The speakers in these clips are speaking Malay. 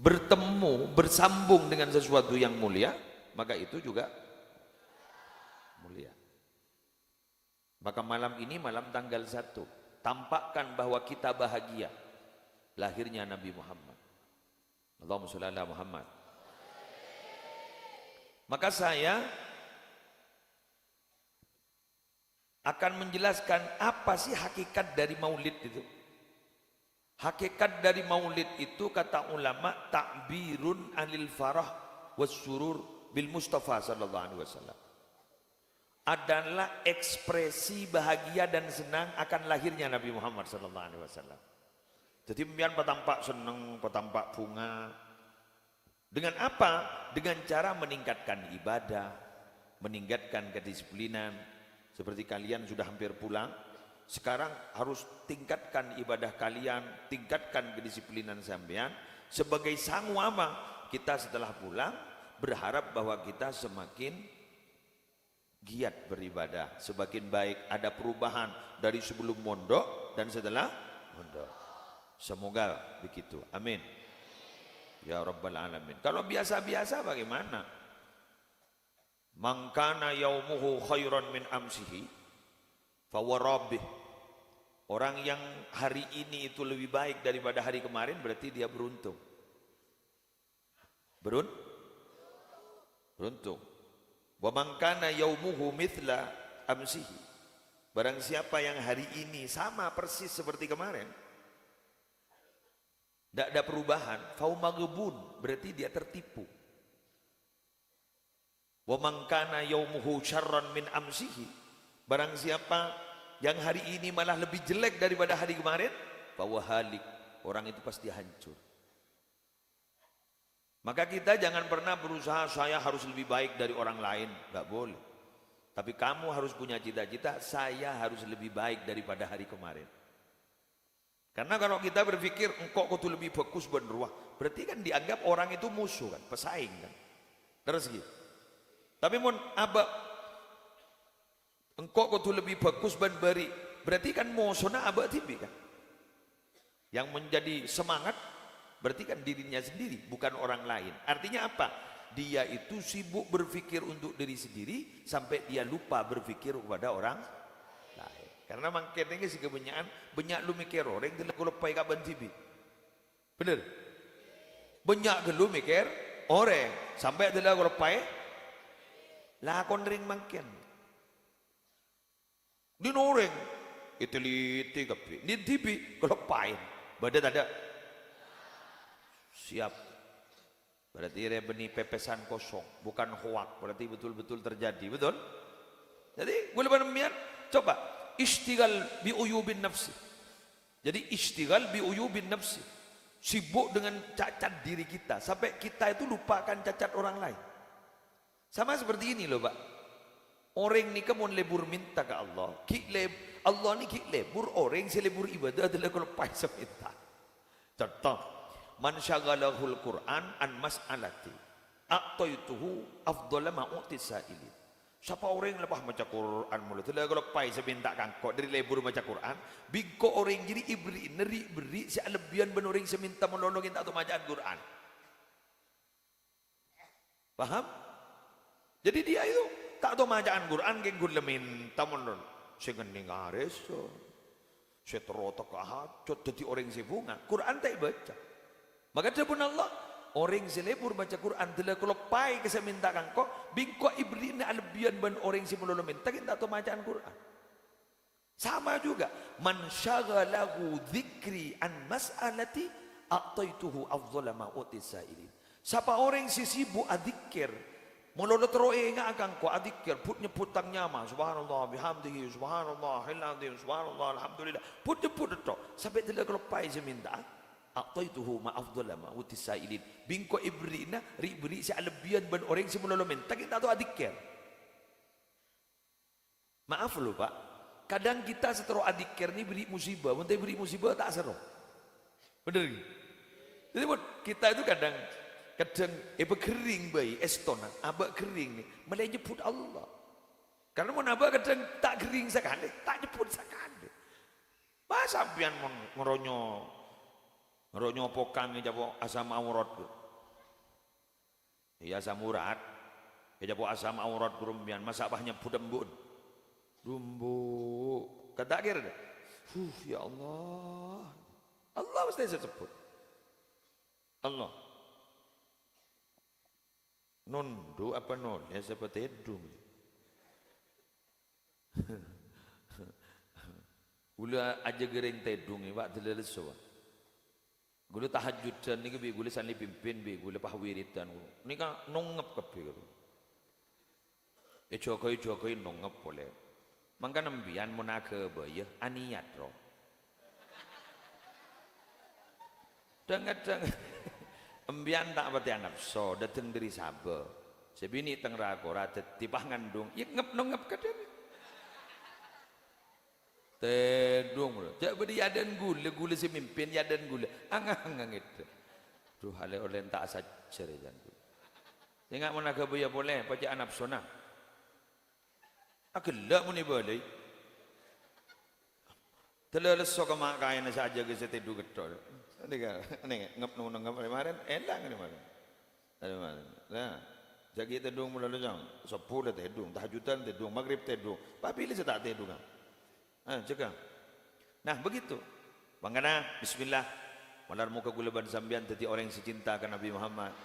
bertemu, bersambung dengan sesuatu yang mulia, maka itu juga mulia. Maka malam ini malam tanggal 1, tampakkan bahwa kita bahagia lahirnya Nabi Muhammad. Allahumma sholli ala Muhammad. Maka saya akan menjelaskan apa sih hakikat dari maulid itu. Hakikat dari maulid itu kata ulama ta'birun anil farah wassurur bil Mustafa sallallahu alaihi wasallam. Adalah ekspresi bahagia dan senang akan lahirnya Nabi Muhammad sallallahu alaihi wasallam. Jadi pian patampak senang, patampak bunga. Dengan apa? Dengan cara meningkatkan ibadah, meningkatkan kedisiplinan. Seperti kalian sudah hampir pulang, sekarang harus tingkatkan ibadah kalian, tingkatkan kedisiplinan sampean. Sebagai sangu apa? Kita setelah pulang berharap bahwa kita semakin giat beribadah, semakin baik, ada perubahan dari sebelum mondok dan setelah mondok. Semoga begitu. Amin. Ya Rabbal Alamin. Kalau biasa-biasa bagaimana? Man kana yaumuhu khairan min amsihi fawarabih. Orang yang hari ini itu lebih baik daripada hari kemarin berarti dia beruntung. Beruntung. Wa man kana yaumuhu mithla amsihi. Barang siapa yang hari ini sama persis seperti kemarin, tidak ada perubahan, faumaghbun, berarti dia tertipu. Wa man kana yaumuhu syarran min amsihi. Barang siapa yang hari ini malah lebih jelek daripada hari kemarin, bahwa halik, orang itu pasti hancur. Maka kita jangan pernah berusaha saya harus lebih baik dari orang lain, enggak boleh. Tapi kamu harus punya cita-cita saya harus lebih baik daripada hari kemarin. Karena kalau kita berpikir engkau kudu lebih bagus beneruah, berarti kan dianggap orang itu musuh kan, pesaing kan. Terus gitu. Tapi mun abak engkau kudu lebih bagus ben beri, berarti kan musuhna abak tibi kan. Yang menjadi semangat berarti kan dirinya sendiri, bukan orang lain. Artinya apa? Dia itu sibuk berpikir untuk diri sendiri sampai dia lupa berpikir kepada orang lain. Karena mangkene si kebanyakan banyak lu mikir orang tidak lepai kaban tibi. Bener? Banyak lu mikir orang sampai tidak lepai lah konring mangken. Di noreng itu liti kapi. Di tibi kelepain. Badat ada. Siap. Berarti benih pepesan kosong, bukan hoak. Berarti betul-betul terjadi, betul? Jadi boleh benar coba istighal bi uyubin nafsi. Jadi istighal bi uyubin nafsi. Sibuk dengan cacat diri kita sampai kita itu lupakan cacat orang lain. Sama seperti ini loh, Pak. Orang ni kamu lebur minta ke Allah. Allah ni lebur orang selebur ibadah adalah kalau paisa minta. Contoh, man syaghalahul Quran an mas'alati a'taituhu afdhala ma u'tisaili. Siapa orang yang lepas baca Quran mulut itu kalau pai seminta kangkok dari lebur baca Quran, bingko orang jadi ibri neri beri si lebihan ben orang seminta menolongin atau bacaan Quran. Paham? Jadi dia itu tak tahu bacaan Quran geng gun minta menolong. Sengening ares so. Seterotak ahad, jadi orang sebunga. Quran tak baca. Maka dia pun Allah orang selebur baca Quran telah kalau pai ke minta kangko bingko ibrina albian ban orang si mulolo minta kita tahu bacaan Quran. Sama juga man syaghalahu dzikri an mas'alati a'taituhu afdhala ma utisailin. Siapa orang si sibuk adzikir mulolo teroe nga kangko adzikir put nyebut tang nyama subhanallah bihamdihi subhanallah alhamdulillah subhanallah alhamdulillah put nyebut to sampai telah kalau pai seminta a'taituhu ma afdhala ma utisailin bingko ibrina ribri si alebian ban orang si mulolo minta kita tahu adzikir. Maaf loh Pak, kadang kita setelah adzikir ni beri musibah, menteri beri musibah tak seru. Bener gitu. Jadi kita itu kadang kering bayi estona abak kering ni mulai nyebut Allah. Karena mau abak kadang tak kering sekali, tak nyebut sekali. Masa pian meronyo Ro nyopo kang japo asam aurat. Iya asam urat. Japo asam aurat rumbian masa bahnya budembun. Dumbu. Kata akhir dah. Ya Allah. Allah mesti sebut. Allah. Nundu apa non? Ya seperti edung. Gula aja gering tedung ini, Pak terleles soal. Gula tahajud dan ni kebi gula sani pimpin bi gula pahwiritan. Ni kan nongep kebi. Jokoi nongep boleh. Mangka nembian monake bayah aniat roh. Dengar embian tak berarti anak so dateng dari sabar. Sebini teng rakora tipah ngandung. Ya ngep kadang. Tedung loh. Jak beri yadan gula si mimpin yadan gula. Angang itu. Duh hale oleh tak sajar jan. Tengok monake bayah boleh pajak anak sona. Agelak muni boleh. Terleles sok mak kain saja ke setedu getol. Ini ngep kemarin enak ni mana? Ada mana? Nah, jagi tedung mula lejang, 10 tedung, tahajudan tedung, maghrib tedung, tapi pilih setak tedung kan? Cakap. Nah begitu. Bangana, Bismillah. Malar muka gulaban sambian tadi orang yang secinta kan Nabi Muhammad.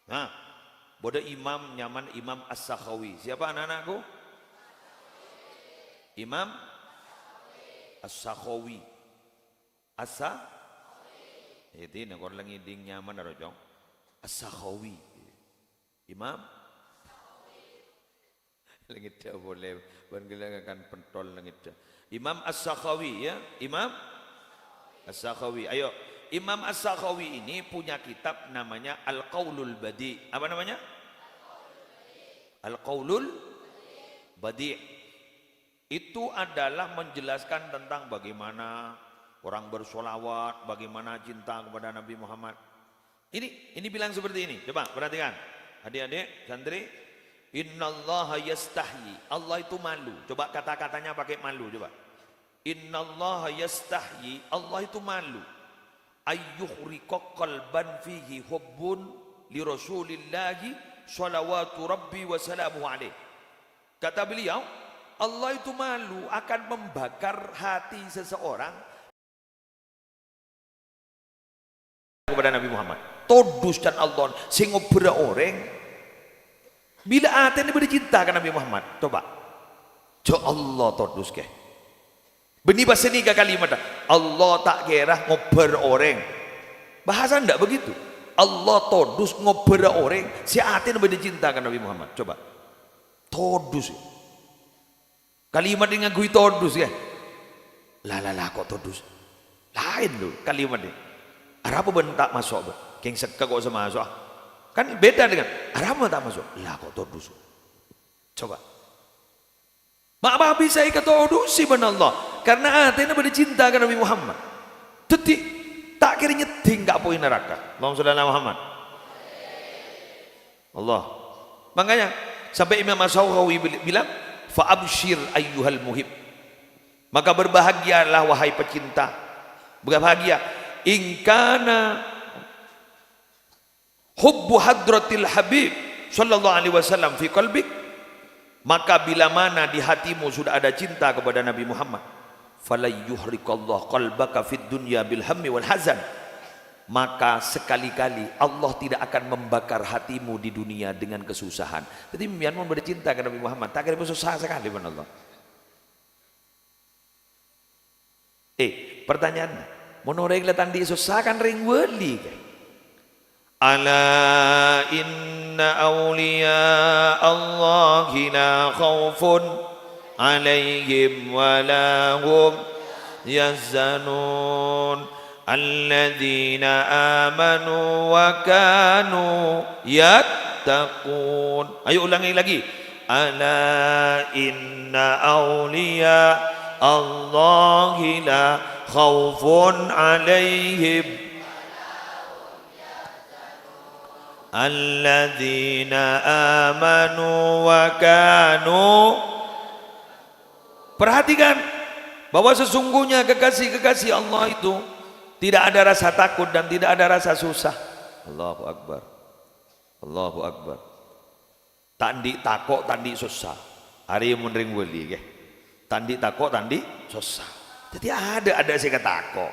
Nah, bodoh imam nyaman Imam As-Sakhawi. Siapa anak-anakku? Imam As-Sakhawi. Itu nak orang lagi ding nyaman arojong. As-Sakhawi. Imam langit dah boleh bergelangan pentol langit dah. Imam As-Sakhawi ya, Imam As-Sakhawi. Ayo, Imam As-Sakhawi ini punya kitab namanya Al-Qaulul Badi. Apa namanya? Al-Qaulul Badi. Itu adalah menjelaskan tentang bagaimana orang bersolawat, bagaimana cinta kepada Nabi Muhammad. Ini bilang seperti ini. Coba perhatikan. Adik-adik, santri. Innallaha yastahyi. Allah itu malu. Coba kata-katanya pakai malu. Coba. Innallaha yastahyi. Allah itu malu. Ayyuhriqa qalban fihi hubbun li rasulillahi salawatu rabbi wa salamuhu alaih. Kata beliau, Allah itu malu akan membakar hati seseorang kepada Nabi Muhammad. Todus dan Allah sing ngobra orang bila atene bercinta kan Nabi Muhammad. Coba. Jo Allah todus ke. Beni bahasa ni kalimat Allah tak kira ngobar orang. Bahasa ndak begitu. Allah todus ngobar orang si atene bercinta kan Nabi Muhammad. Coba. Todus. Kalimat dengan gue todus ya. Lah kok todus. Lain loh kalimat ini. Arab bentak masuk, keng sekak kok sama masuk, kan beda dengan Arab tak masuk. Lah kok todus? Coba. Mak babi saya kata todus sih Allah, karena atena bercinta dengan Nabi Muhammad. Tetik tak kira nyeting tak poin neraka. Allahumma sholli ala Muhammad. Allah. Makanya sampai Imam As-Sakhawi bilang, fa abshir ayyuhal muhib. Maka berbahagialah wahai pecinta. Berbahagia. Ingkana hubbu hadratil habib sallallahu alaihi wasallam fi qalbik, maka bila mana di hatimu sudah ada cinta kepada Nabi Muhammad, falayyuhriqallahu qalbaka fid dunya bil hammi wal hazan, maka sekali-kali Allah tidak akan membakar hatimu di dunia dengan kesusahan. Jadi biar mau bercinta kepada Nabi Muhammad tak kira susah sekali benar Allah. Pertanyaannya, monoreg letan di susah kan ring wali kan? Ala inna awliya Allahi la khawfun alaihim wa la hum yahzanun alladzina amanu wa kanu yattaqun. Ayo ulangi lagi. Ala inna awliya Allahi la khawfun alaihim alladzina amanu wa kanu. Perhatikan bahwa sesungguhnya kekasih-kekasih Allah itu Tidak ada rasa takut dan tidak ada rasa susah. Allahu Akbar. Allahu Akbar. Tandi takut, tandi susah. Hari munring wali ke. Tandi takut, tandi susah. Jadi ada saya takut.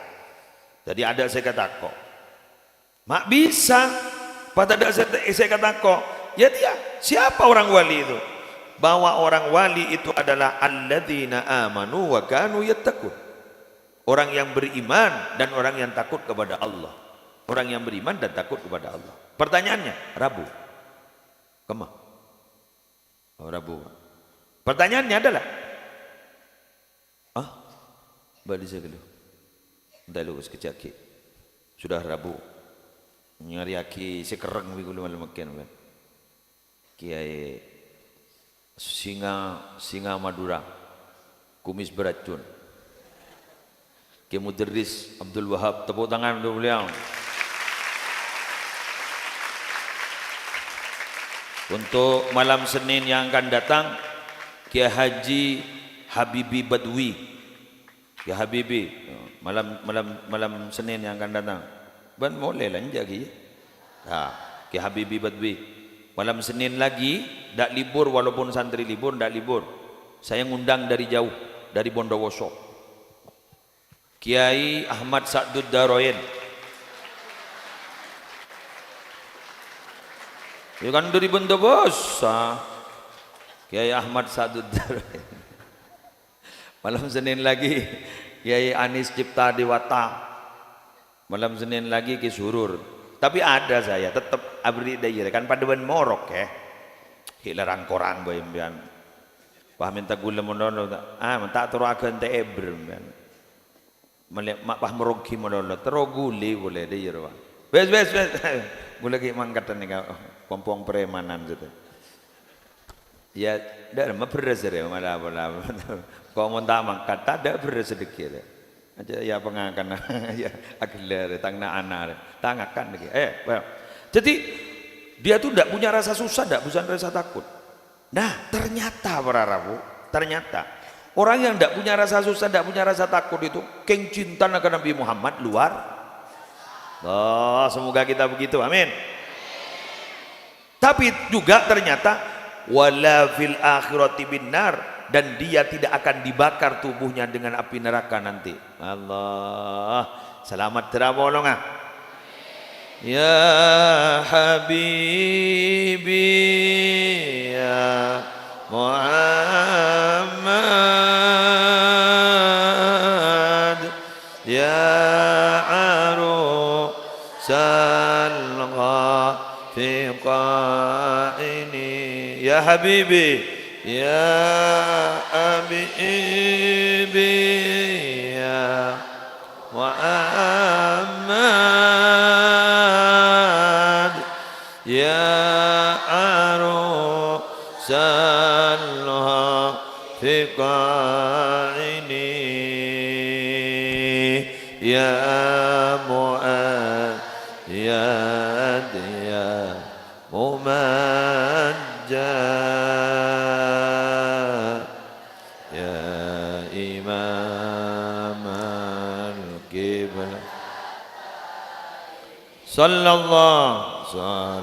Jadi ada saya takut. Mak bisa. Pada ada saya takut. Ya dia. Siapa orang wali itu? Bahwa orang wali itu adalah alladzina amanu wa kanu yattaqun. Orang yang beriman dan orang yang takut kepada Allah. Orang yang beriman dan takut kepada Allah. Pertanyaannya, Rabu. Kemah? Oh, Rabu. Pertanyaannya adalah, balik saya dulu. Entah lu sekejap. Sudah Rabu. Nyari aki sekereng bigulu malam makin. Kiai singa Madura, kumis beracun. Kiai Mudarris Abdul Wahab, tepuk tangan untuk beliau. Untuk malam Senin yang akan datang, Kiai Haji Habibi Badwi. Kiai Habibi, malam Senin yang akan datang. Ban boleh lanjut lagi. Kiai Habibi Badwi. Malam Senin lagi, dak libur walaupun santri libur, dak libur. Saya ngundang dari jauh, dari Bondowoso. Kiai Ahmad Sa'dud Daroyen. Ya kan dari Bondowoso. Kiai Ahmad Sa'dud Daroyen. Malam Senin lagi Kiai Anis Cipta Dewata. Malam Senin lagi Ki Surur. Tapi ada saya tetap abri daerah kan pada ben morok ya. Hilarang koran boy mbian. Pahamin ta gula monono tak turu agen te ebrem. Malek mak pah merugi monono teroguli boleh daerah. Wes. Gula ki mangkatan nih pompong premanan gitu. Ya, dah mah beres ya malah. Kau mau tak mangkat tak ada beres sedikit. Aja ya pengakan ya agelar tangna anar tangakan lagi. Jadi dia tuh tidak punya rasa susah, tidak punya rasa takut. Nah ternyata para Rabu, ternyata orang yang tidak punya rasa susah, tidak punya rasa takut itu keng cinta akan Nabi Muhammad luar. Oh, semoga kita begitu, amin. Tapi juga ternyata wala fil akhirati binnar, dan dia tidak akan dibakar tubuhnya dengan api neraka nanti. Allah, selamat terabonong. Ya Habibi ya Muhammad ya arusal ghafiqaini ya Habibi ya Habibi ya Muhammad ya arusal ghafiqaini ya mu'ayyad ya mumajjad ya imam al-qiblah sallallahu alaihi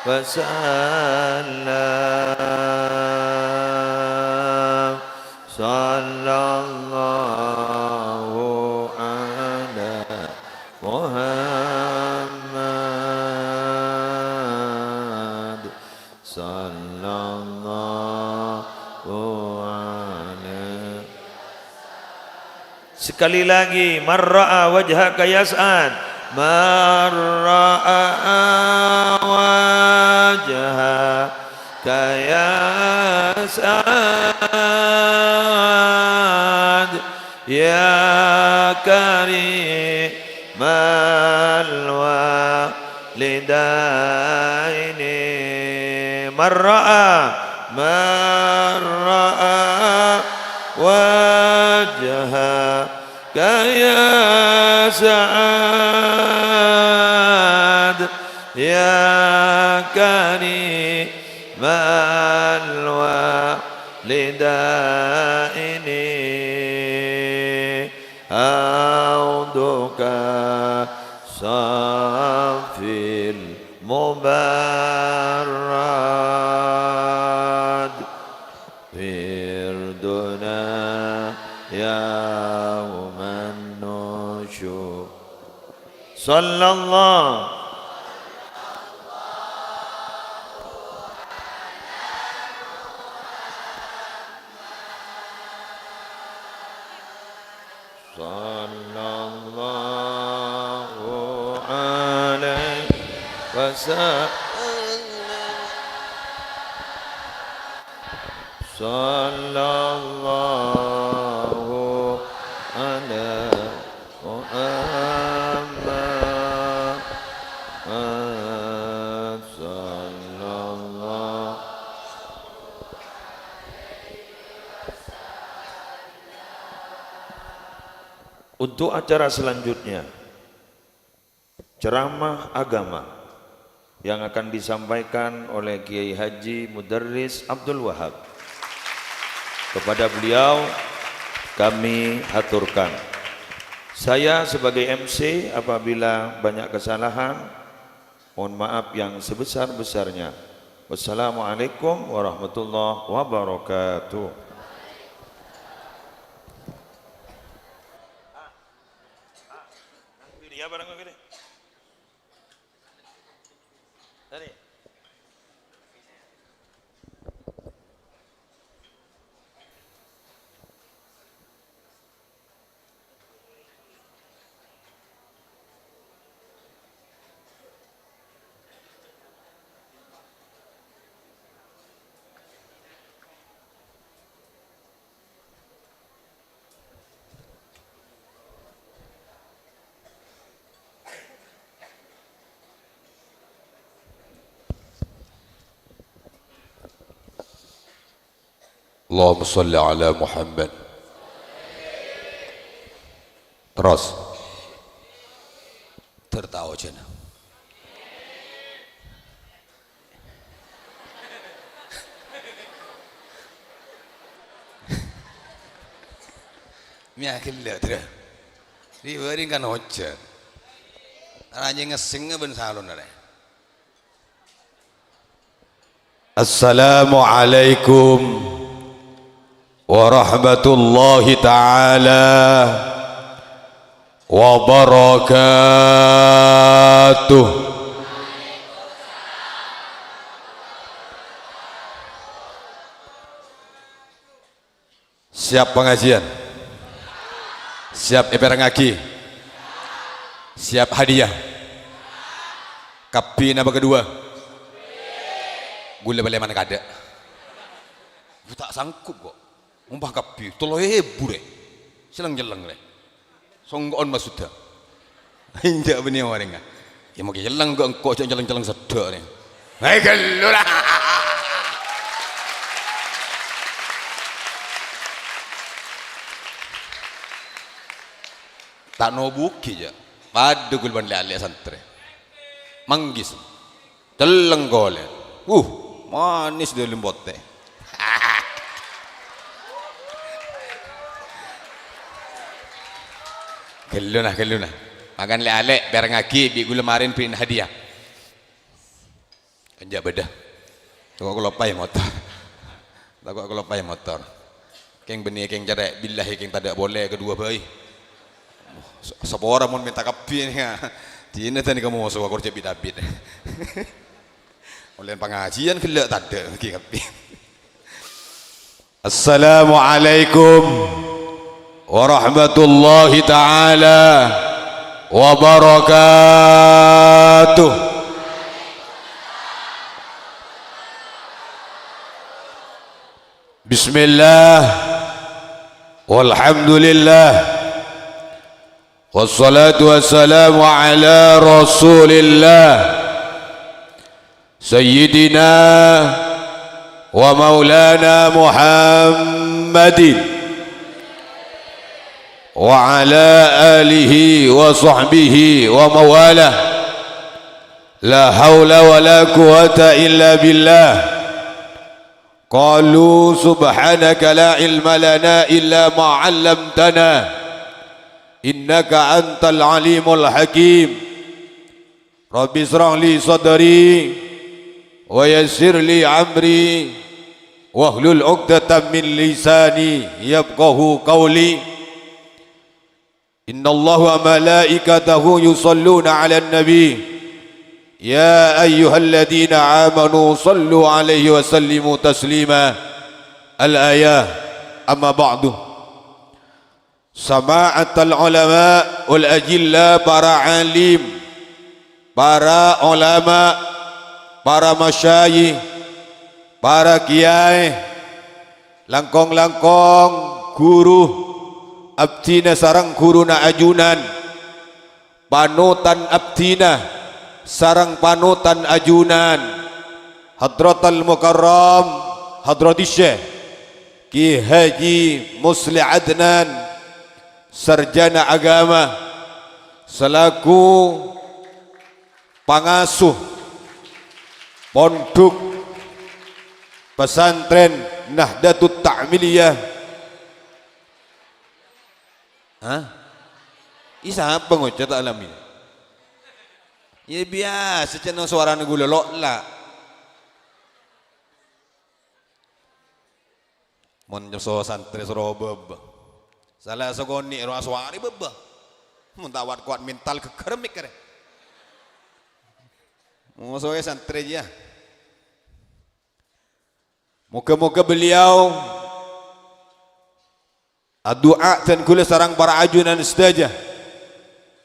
wasallam sallallahu ala Muhammad sallallahu alaihi. Sekali lagi, marra'a wajhaka yas'ad, marra'a wajhaka yas'ad ya karimal walidaini. Marra'a wajhaka ya sa'ad كريما الوالدين عودك صافي المبرد وردنا يوم النشور صلى الله sallallahu ala Muhammad sallallahu. Untuk acara selanjutnya ceramah agama yang akan disampaikan oleh Kiai Haji Mudarris Abdul Wahab. Kepada beliau kami aturkan, saya sebagai MC apabila banyak kesalahan mohon maaf yang sebesar-besarnya. Wassalamualaikum warahmatullahi wabarakatuh. Allahumma salli ala Muhammad. Terus tertawa cina. Mia killa tera. Riwari kan hocca. Raja ngesing ben salon ada. Assalamualaikum warahmatullahi ta'ala wabarakatuh. Siap pengajian? Siap eperangaki? Siap hadiah? Kapi nama kedua? Gula balik mana kada? Tak sanggup kok. Umpah kapi, tolong bure, silang jelang le, songgon masuda, injak benih orang kan, ya mau jelang gak engkau jelang sedar ni, hei keluar, tak nobuki je, padu kulban le santri, manggis, jelang gole, manis dia lembote. Keluna, makan le biar ngaki bi gula marin pin hadiah. Enjak beda. Takut aku lopai motor. Keng benih keng jarek billahi keng tak boleh kedua bayi. Sepora mau minta kapi ni. Tina tadi kamu masuk aku kerja bidabit. Oleh pengajian kelak tak ada kapi. Assalamualaikum warahmatullahi ta'ala wabarakatuh. Bismillah walhamdulillah wassalatu wassalamu ala rasulillah sayyidina wa maulana Muhammadin wa ala alihi wa sahbihi wa mawalah La haula wa la quwata illa billah. Qalu subhanaka la ilma lana illa ma 'allamtana innaka antal alimul hakim. Rabbi israh li sadri wa yassir li amri wahlul 'uqdatam min lisani yafqahu qawli. Innallaha wa malaikatahu yusalluna 'alan nabi. Ya ayyuhalladzina amanu sallu alaihi wa sallimu taslima. Al-ayah. Amma ba'du. Sama'atul ulama wal ajilla, para alim, para ulama, para masyayikh, para kiai, langkong-langkong guru abdina sarang guruna ajunan, panutan abdina sarang panutan ajunan, Hadratal Mukarram Hadratis Syekh Ki Haji Musli Adnan, sarjana agama selaku pengasuh pondok pesantren Nahdlatul Ta'miliyah. Isa apa ngocet tak alamin? Ya biasa cenang suara gula lok lah. Mon so santri soro beba. Salah sogoni ro aswari beba. Mun tawat kuat mental kekermik kare. Mau soe santri ya. Moga-moga beliau doa dan kula sarang para ajunan sedaja.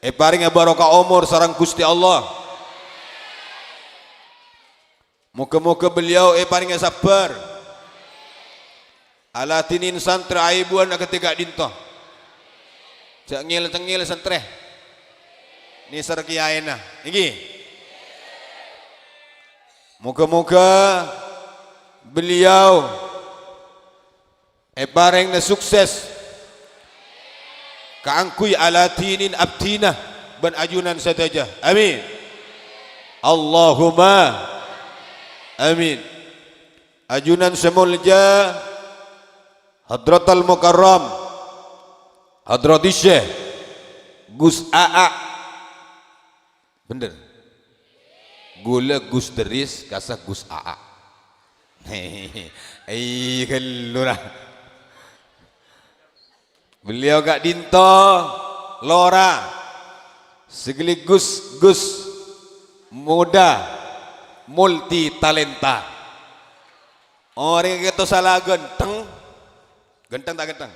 Paring barokah umur sarang Gusti Allah. Moga-moga beliau paring sabar. Ala tinin santri aibuan ketika dinto. Jak ngil-tengil santri. Ni sar kiyaina. Iki. Moga-moga beliau paring sukses. Kaangkuy ala tinin abdina ban ajunan saja. Amin. Allahumma amin. Ajunan semulja Hadratal Mukarram Hadratis Syekh Gus Aa. Bener. Gula Gus Deris kasah Gus Aa. Hehehe. Kelurah. Beliau gak dinto lora sekaligus Gus muda multi talenta. Orang itu salah genteng. Genteng tak genteng?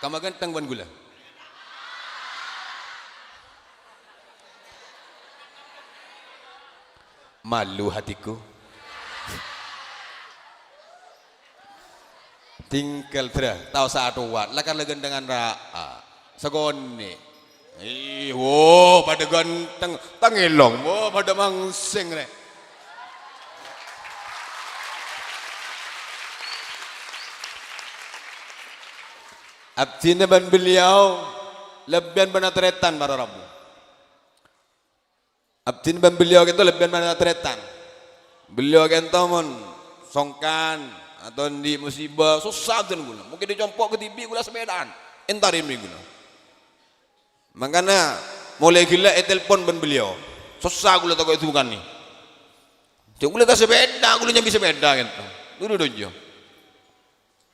Kamu genteng ban gula? Malu hatiku. Tinggal terus tahu satu wat lakan legen dengan segoni wo pada ganteng tangilong wo pada mangsing re. Abdina ban beliau lebihan banatretan para rabu. Abdina ban beliau itu lebihan banatretan. Beliau kentomon songkan atau di musibah susah tu guna. Mungkin dicompok ke TV gula sepedaan. Entarim ni guna. Makanya mulai gila telepon ban beliau. Susah gula tak itu bukan ni. Cuk gula tak sepeda, gula nyambi sepeda kan. Dulu dojo.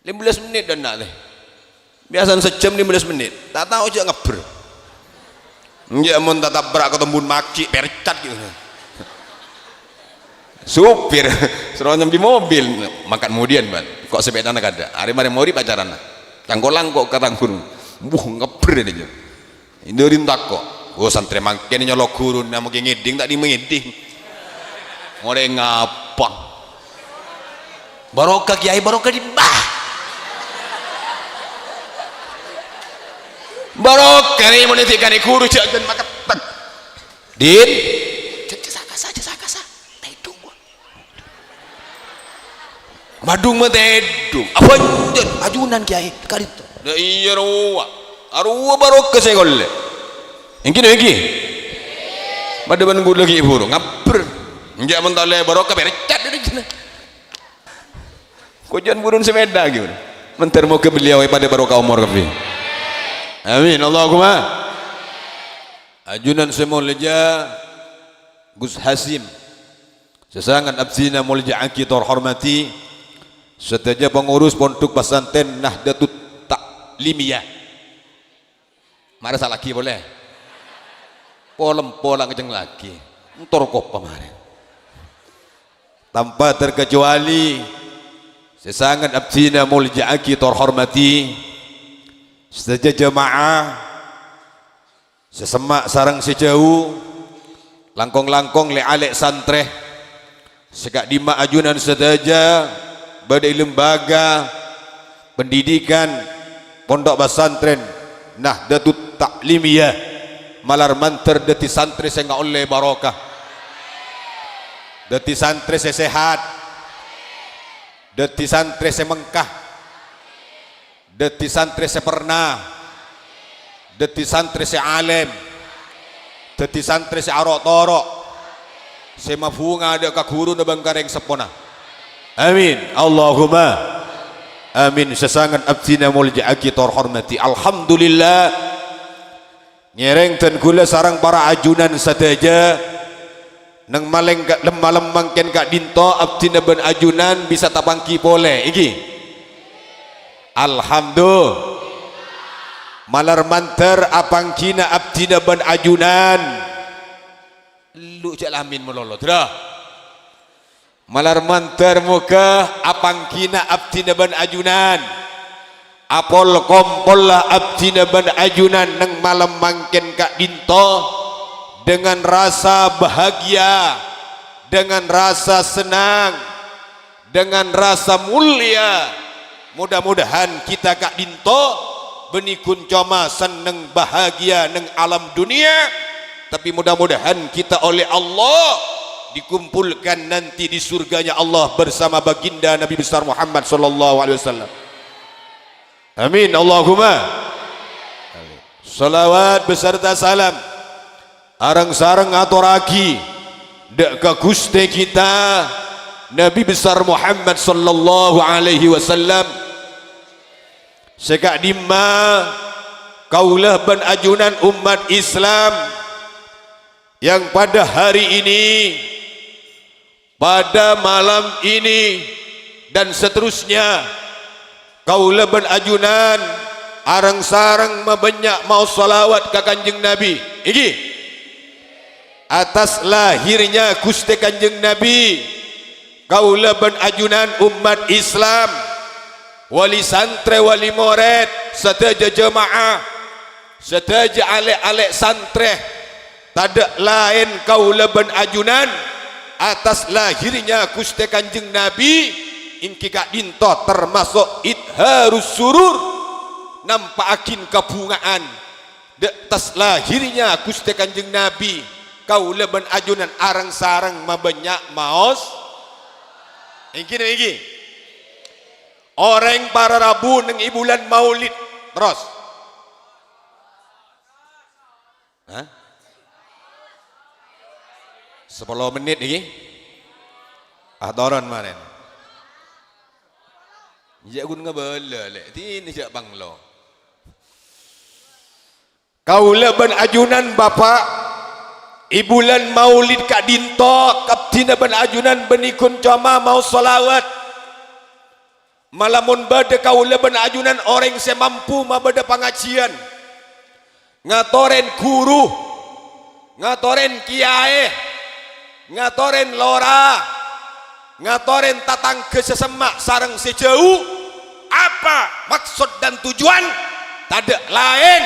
15 menit dan nak leh. Biasa sejam 15 menit. Tak tahu je ngeber. Nja mun tak tabrak ketembun makcik percat gitu. Supir seronok di mobil makan kemudian ban kok sepeda nak ada hari mari mori pacaran tanggolang kok katangkur ngeber aja indorin tak kok santri mangken nyolok guru nama ngiding tak dimengiding ngore ngapa barokah kiai barokah di bah barokah ni menitikan guru jangan makan din Badung matedung apa ajunan kiai karito da iya ruwa barokah saya golle engki pada menunggu lagi burung ngapur njak mentale barokah berecat dari sana kujan burung semeda gitu mentar mau ke beliau pada barokah umur kafi amin Allahumma ajunan semolja Gus Hasim sesangat abzina mulja aki terhormati setaja pengurus pondok pesantren Nahdlatul Taklimiyah marah lagi boleh polang kejeng lagi entor kok kemarin tanpa terkecuali sesangat abzina mulja aki terhormati setaja jemaah sesemak sarang sejauh langkong-langkong le alek santreh sekak dima ajunan sedaja badai lembaga pendidikan pondok pesantren Nahdlatul Taklimiyah malar manter deti santri saya nggak oleh barokah deti santri saya sehat deti santri saya mengkah deti santri saya pernah deti santri saya alim deti santri saya arok torok saya mafhunga ada kakuru na bangkareng sepona amin Allahumma amin sesangat abdina mulja aki terhormati alhamdulillah nyereng dan gula sarang para ajunan sadaja nang maleng gak lemah mangken gak dinto abdina ben ajunan bisa tapangki pole iki alhamdulillah malar manter apangkina abdina ben ajunan lu jalamin melolo dah malar manter muka apangkina abdina ben ajunan apol kompol lah abdina ben ajunan neng malam mangken kak dinto dengan rasa bahagia dengan rasa senang dengan rasa mulia mudah-mudahan kita kak dinto benikun coma seneng bahagia neng alam dunia tapi mudah-mudahan kita oleh Allah dikumpulkan nanti di surganya Allah bersama baginda Nabi besar Muhammad sallallahu alaihi wasallam amin Allahumma amin. Salawat beserta salam arang-sarang aturaki dek ke Gusti kita Nabi besar Muhammad sallallahu alaihi wasallam sekak dimma kaulah ben ajunan umat Islam yang pada hari ini pada malam ini dan seterusnya kaulah ben ajunan arang sarang mabanyak mau salawat ke kanjeng Nabi iki atas lahirnya Gusti kanjeng Nabi kaulah ben ajunan umat Islam wali santre wali moret sedaja jemaah sedaja alek-alek santre tada lain kaulah ben ajunan atas lahirnya Gusti kanjeng Nabi inki kak dinto termasuk idharus surur nampakin kebungaan atas lahirnya Gusti kanjeng Nabi kaulah ben ajunan arang sarang mabanyak maos iki orang para rabu neng bulan maulid terus 10 menit ini atoran maren jak gun ngabala lek tini jak banglo kaula ben ajunan bapak ibulan maulid kak dinto kaptina ben ajunan benikun coma mau salawat malamun bade kaula ben ajunan orang semampu mabada pengajian ngatoren guru ngatoren kiai ngatoren lora ngatoren tatang kesesemak sarang sejauh apa maksud dan tujuan tidak lain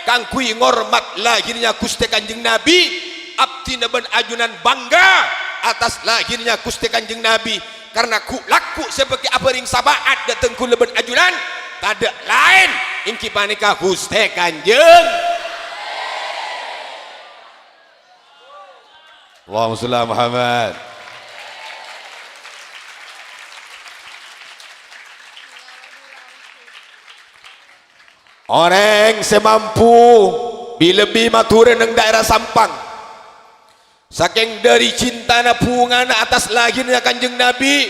kangkui ngormat lahirnya Gusti kanjeng Nabi abdina ben ajunan bangga atas lahirnya Gusti kanjeng Nabi karena ku laku sebagai abering sabaat datang ku leben ajunan tidak lain ingki panika Gusti kanjeng Allahumma shalli ala Muhammad orang semampu lebih maturin neng daerah Sampang Saking dari cinta na bunga na atas lahirnya Kanjeng Nabi,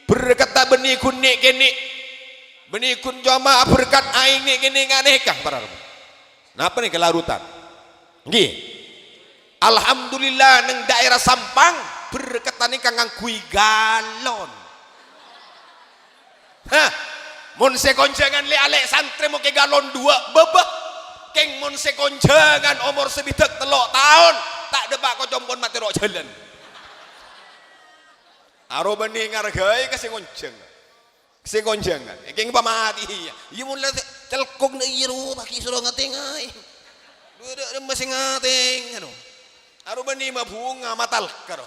berkata benikun nik kene, benikun jamaah berkat aing nik kene nganekah para rabu. Napa nih kelarutan? Nggih. Alhamdulillah neng daerah Sampang berkata nih kang ngangkui galon. Hah, mun sekonjangan le alek santri mau ke galon 2 bebeh. Keng mun sekonjangan umur sebidak 3 tahun tak debak kau jompon mati rok jalan. Aro bening ngargai kasih konjang. Kasih konjangan. Keng pamati iya. Iya mun le celkok na iro baki suruh ngatengai. Dua masih ngateng anu. Aro bening mabunga matal karo.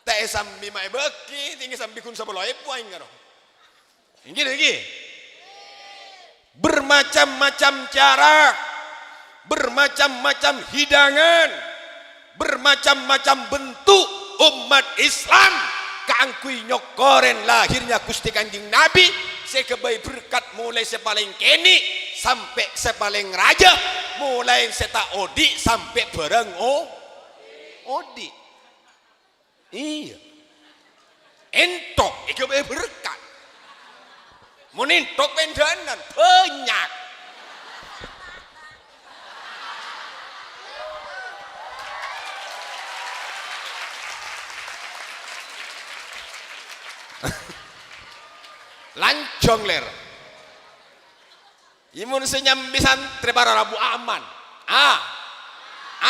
Tak sambi mai beki tinggi sambi kun saboloy poing karo. Inggih lagi. Bermacam-macam cara, bermacam-macam hidangan, bermacam-macam bentuk umat Islam kaangkui nyokoren lahirnya Gusti Kanjeng Nabi sekebai berkat mulai sepaling keni sampai sepaling raja, mulai seta odi sampai bareng odi. Iya. Entok ikebai berkat. Menintok pendanan banyak. Lancong ler. Imun senyambi santri para rabu aman.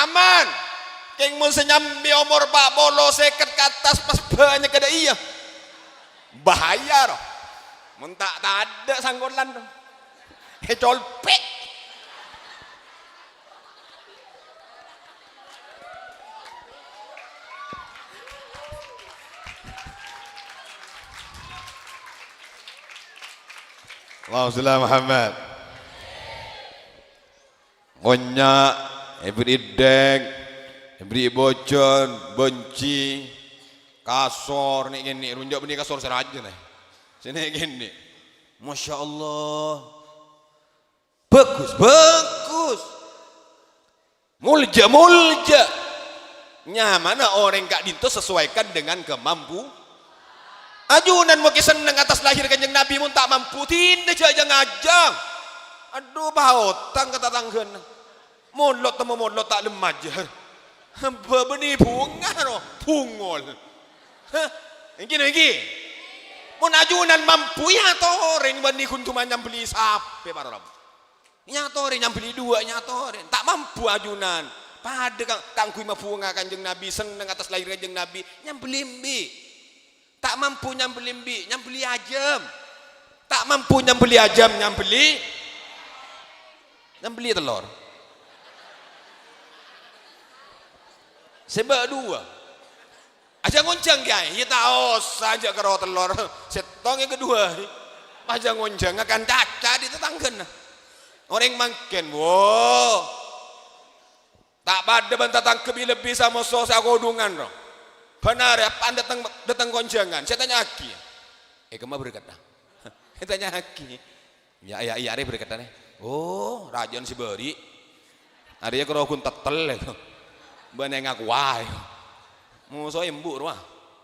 Aman. Keng mun senyambi umur pak bolo seket ke atas pas banyak ada iya. Bahaya roh. Mun tak ada sanggolan dong. Colpek. Allahumma Muhammad. Ngonyak, ibri deng, ibri bocon, benci, kasor nih gini, runjak benih kasor seraja nih. Sini gini, masya Allah, bagus, mulja, nyamana orang kak dinto sesuaikan dengan kemampu. Ajunan mau seneng atas lahir Kanjeng Nabi mun tak mampu tindak aja ngajang. Aduh bahotang kata tanggen, molot temu molot tak lemajar, benih bunga no, pungol. Ini. Mun ajunan mampu ya toren bani kuntuman yang beli sape para rabu. Nyatoren yang beli 2 nyatoren. Tak mampu ajunan. Pada kang kui mabunga Kanjeng Nabi seneng atas lahir Kanjeng Nabi nyambeli mbi. Tak mampu nyambeli mbi, nyambeli ajam. Tak mampu nyambeli ajam, nyambeli telur. Sebab 2. Aja ngoncang guys, ya tahu saja karo telur. Setong yang kedua, aja ngoncang akan caca di tetanggen. Orang makin, wow, tak pada bantah tangkep lebih sama sos agodungan roh. Benar ya, anda datang gonjangan. Saya tanya Aki, kemana berkata? Saya tanya Aki, ya ada berkata nih. Oh, rajon si beri, ada ya kalau kun tetel, banyak ngaku wah. Musuh embu rumah,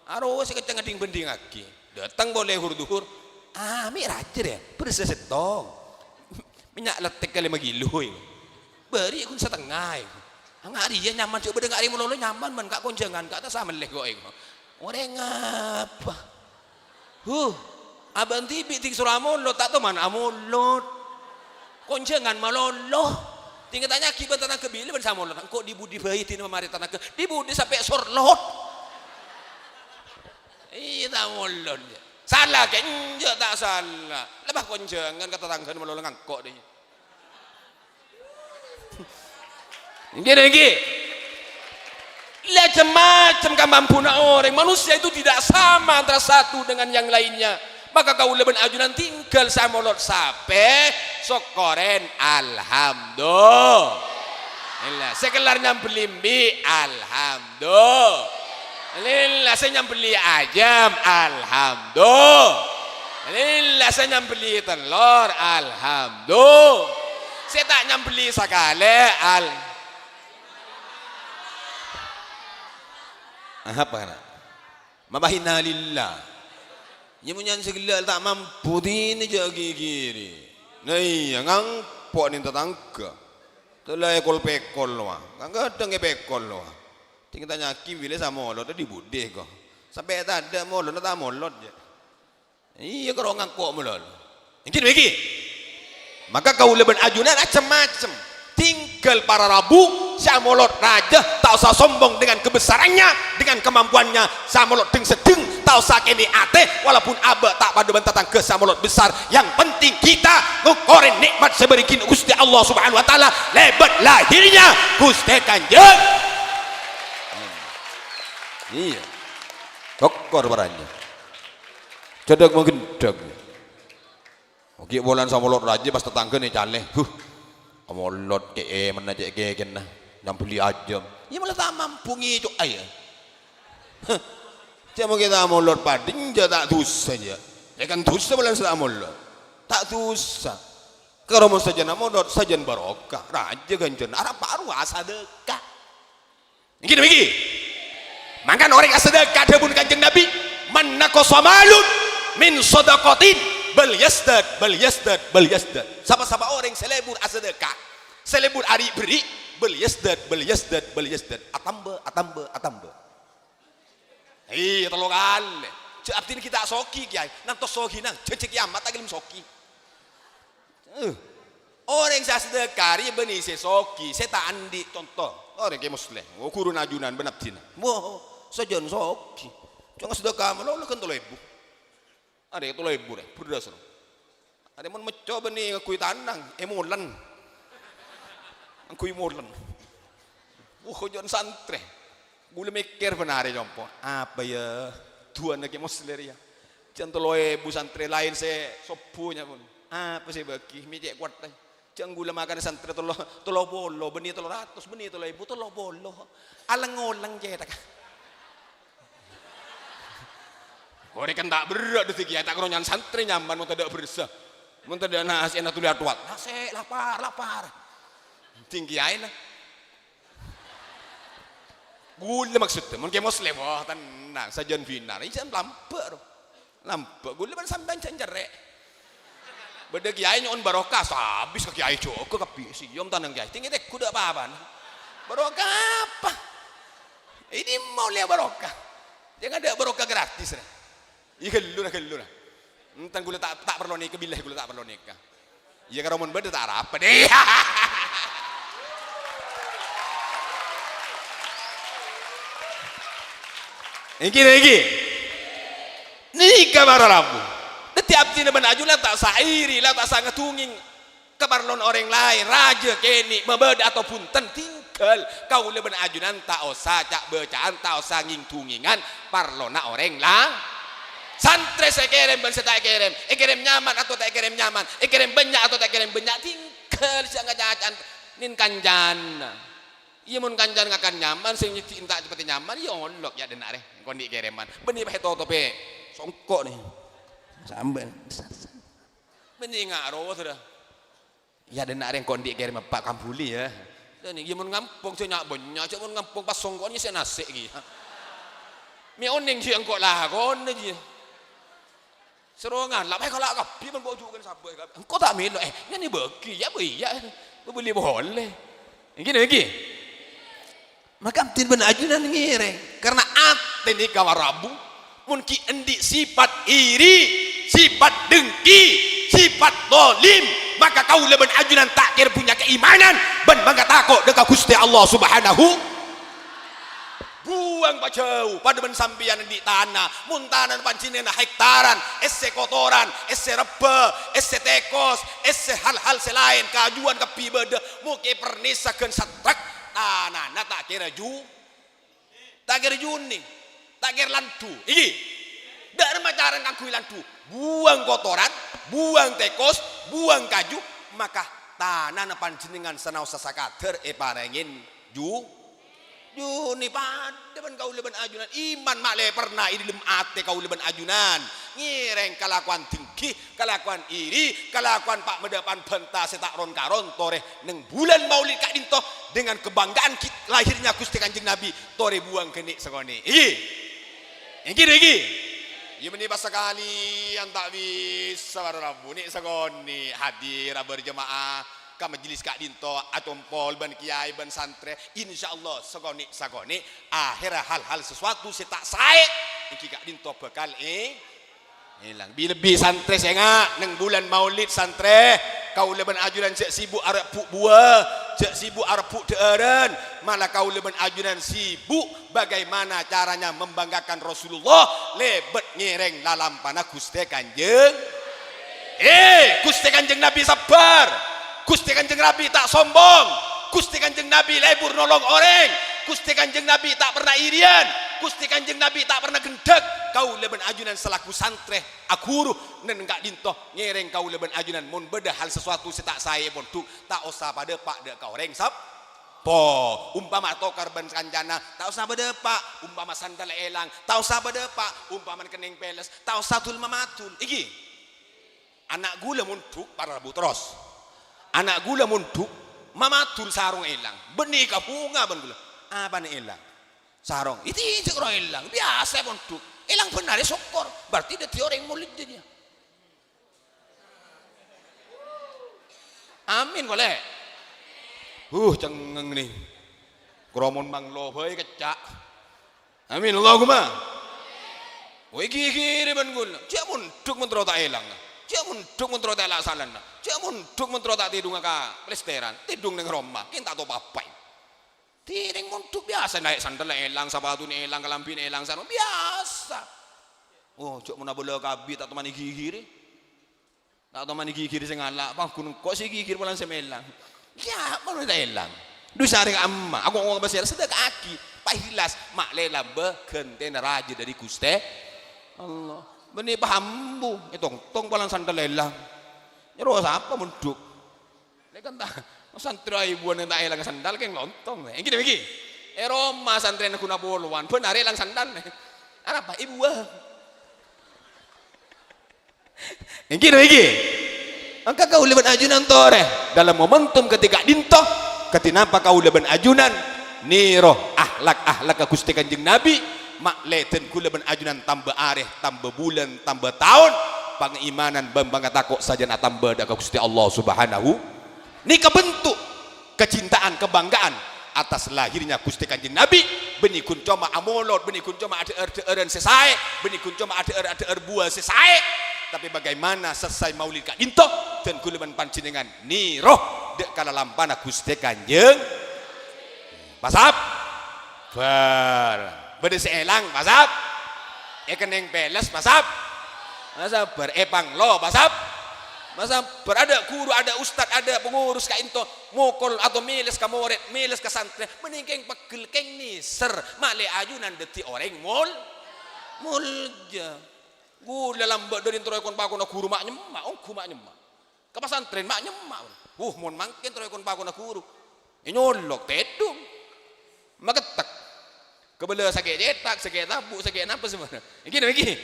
aduh si kecang ading bending Aki. Datang boleh hur-duhur, mi raja ya, bersesetong, minyak letek kali magiluh, beri kun setengah. Angari ya nyaman coba dengar hari mulolo nyaman man kak konjangan kak atas sama leh goeng. Orang apa? Abang tibi ting suramolot tak tu mana amolot. Konjangan malolo. Tinggal tanya akibat tanah kebili bersama molot. Kok dibudi bayi tin memari tanah ke? Dibudi sampai sorlot. Tak molot. Salah kenja tak salah. Lebah konjangan kata tanggan malolo ngangkok deh. Gini. Macam-macam kemampuan orang. Manusia itu tidak sama antara satu dengan yang lainnya. Maka kau lebih ajunan tinggal sama molot sape sokoren alhamdulillah. Sekelar nyambeli mie alhamdulillah. Saya nyambeli ajam alhamdulillah. Saya nyambeli telur alhamdulillah. Saya tak nyambeli sakale Apa nak? Mabahina lillah. Ia munyan segala tak mampu ini jagi kiri. Nah iya ngangpok ni tetangga. Telah ekol pekol loh. Kagak ada ngepekol loh. Tinggal tanya kiwile sama molot di budeh kok. Sampai tak ada molot tak molot je. Iya kalau ngangpok molot. Mungkin begini. Maka kau lebih ajunan macam-macam. Tinggal para rabu, samolot raja, tak usah sombong dengan kebesarannya, dengan kemampuannya. Samolot deng sedeng, tak usah kini ate, walaupun abah tak pada bentatang ke samolot besar. Yang penting kita ngukorin nikmat seberikin Gusti Allah Subhanahu Wa Taala. Lebat lahirnya Gusti Kanjeng. Iya, kokor barangnya. Cedek mungkin cedek. Oke, bolan samolot raja pas tetangga nih caleh. Molot ke mana je ke kena yang beli aja ya malah tak mampu ngijuk ayah cuma kita molot pading je tak dosa je ya kan dosa boleh sudah molot tak dosa kalau mau saja molot saja barokah raja ganjen arah baru asadekah begini begini makan orang asadekah debun kanjeng Nabi man nakosamalun min sodakotin bal yasdad sama-sama orang selebur asadekah selebur ari beri bal yasdad atamba iya tolong ale cek abdi kita soki kiai nanti soki nang cek kiamat tak gelim soki orang saya sedekah ri beni se soki saya tak andi contoh orang kayak muslim kurun ajunan benabdina wah sajan soki jangan sedekah malah kan ibu ada yang tolong ibu deh, berdasar. Ada yang mencoba nih ngakui tanang, emolan, ngakui molan. Jangan santre, boleh mikir benar ya jompo. Apa ya tuan lagi muslim ya? Jangan tolong ibu santre lain saya sopunya pun. Apa sih bagi, mijek kuat deh. Jangan gula makan santre tolong bolo, benih tolong ratus, benih tolong ibu tolong bolo. Alang-olang cetak. Orang kan tak berat detik ya tak keronyan santri nyaman mau tidak bersah mau tidak nasi enak tuh lihat tuat nasi lapar tinggi aja lah gula maksudnya mungkin muslim wah tenang sajian final ini jangan lampak gula kan sampai cencerek beda kiai nyon barokah habis ke kiai cukup ke siom tanang kiai tinggi dek kuda apa barokah apa ini mau lihat barokah jangan ada barokah gratis lah. Iya kelura. Entang gula tak perlu nikah bilah gula tak perlu nikah. Iya kalau mau beda tak apa deh. Iki. Nikah para rabu. Setiap tina benaju lah tak sairi lah tak sangat tunging keperluan orang lain raja kini membeda ataupun tinggal kau leben ajunan tak usah cak bacaan tak usah nging tungingan parlona orang lang. Santre saya kirim ben saya tak kirim kirim nyaman atau tak kirim nyaman kirim banyak atau tak kirim banyak tinggal siang ngajajan nin kanjan iya mun kanjan ngakan nyaman sing cinta seperti nyaman ya onlok ya denak deh kondi kiriman benih pakai totope songkok nih sambil benih ngaro sudah ya denak deh kondi kirim pak kampuli ya dan iya mun ngampung saya nyak banyak saya mun ngampung pas songkoknya saya nasi gitu mi oning sih engkau lah kon aja serongan lah kalau kapi man bojukan sabai kapi engkau tak melo ini bagi ya beli boleh gini maka tin ben ajunan ngireng karena ate ni kawarabu mungkin endi sifat iri sifat dengki sifat dolim maka kau leben ajunan takir punya keimanan ben bangga takut dekat Gusti Allah Subhanahu buang jauh pada mensambian di tanah muntanan pancinena hektaran esse kotoran esse rebe esse tekos esse hal-hal selain kajuan kepi beda muke pernisakeun satrak tanana tak kira juni tak kira lantu iki dak macaran kangkui lantu buang kotoran buang tekos buang kaju maka tanana panjenengan sanaosa sakader parengin Juni pada ban kau leban ajunan iman mak le pernah ini lem ate kau leban ajunan ngireng kelakuan tinggi kelakuan iri kelakuan pak medapan banta setak ron karon tore neng bulan maulid kak dinto dengan kebanggaan lahirnya Gusti Kanjeng Nabi tore buang kenik sekoni iki ya menibas sekali yang tak bisa rabu nih sekoni hadir berjemaah ke majelis kak dinto atompol ban kiai ban santre insyaallah sagoni akhir hal-hal sesuatu saya tak sae iki kak dinto bakal hilang lebih santre saya nggak neng bulan maulid santre kau leban ajunan cek sibuk arep puk buah cek sibuk arep puk deeren malah kau leban ajunan sibuk bagaimana caranya membanggakan Rasulullah lebet ngireng lalampana Gusti Kanjeng Gusti Kanjeng Nabi sabar Gusti Kanjeng Nabi tak sombong, Gusti Kanjeng Nabi lebur nolong orang, Gusti Kanjeng Nabi tak pernah irian, Gusti Kanjeng Nabi tak pernah gendek. Kau leben ajunan selaku santre, aguru nen enggak dintoh ngereng kau leben ajunan mun beda hal sesuatu si tak saya bontuk tak usah pada pak dek kau reng sap. Po umpama tokar ban kancana tak usah pada pak umpama sandal elang tak usah pada pak umpama kening peles tak usah tul mamatul iki anak gula muntuk para rabu terus anak gula munduk mamatul sarung elang benih kapunga ban gula apa nih elang sarung itu orang elang biasa munduk elang benar sokor berarti dia orang mulut dia amin boleh cengeng nih kromon manglo heuy kecak amin Allahumma woi gigi ban gula cek munduk mentrota elang cek munduk mentrota elak salan cek munduk mentrota tidung ka plesteran tidung neng Roma kita tahu papai tidung munduk biasa naik sandal elang sepatu elang kelampin elang sana biasa cek mana bola kabi tak temani gigi tak temani gigi sing ngalak pangkun kok si gigi bulan semelang ya mana tak elang dusa ring amma aku ngomong besar sedek aki pahilas mak lela begenten raja dari Gusti Allah benih pahambu tong balang sandal elang nyero apa munduk lek kan tak santri ibuan yang tak elang sandal keng lontong iki iki Roma santri nak guna boluan benar elang sandal apa ibu iki angka kau leban ajunan tore dalam momentum ketika dintoh ketinapa kau leban ajunan niro ahlak Gusti Kanjeng Nabi mak leten kula ben ajunan tambah areh tambah bulan tambah tahun pangimanan bangga takok saja na tambah da Gusti Allah Subhanahu ni kebentuk kecintaan kebanggaan atas lahirnya Gusti Kanjeng Nabi benih kun coma amolot benih kun coma ada sesae benih kun coma ada buah sesae tapi bagaimana selesai maulid kak dinto dan kula ben pancinengan niroh dek kala lampana Gusti Kanjeng pasap berde seelang pasap keneng peles pasap berepang lo pasap berada guru ada ustad ada pengurus ka into mukul atau miles ka murid miles ka santri meningkeng pegel keng niser male ajunan deti orang mulja gula lambak dari troikon pakona guru mak nyemak mak nyemak ka pesantren mak nyemak mon mangken troikon pakona guru nyolok tedung maketak kebela sakit cetak sakit tabu sakit apa semua begini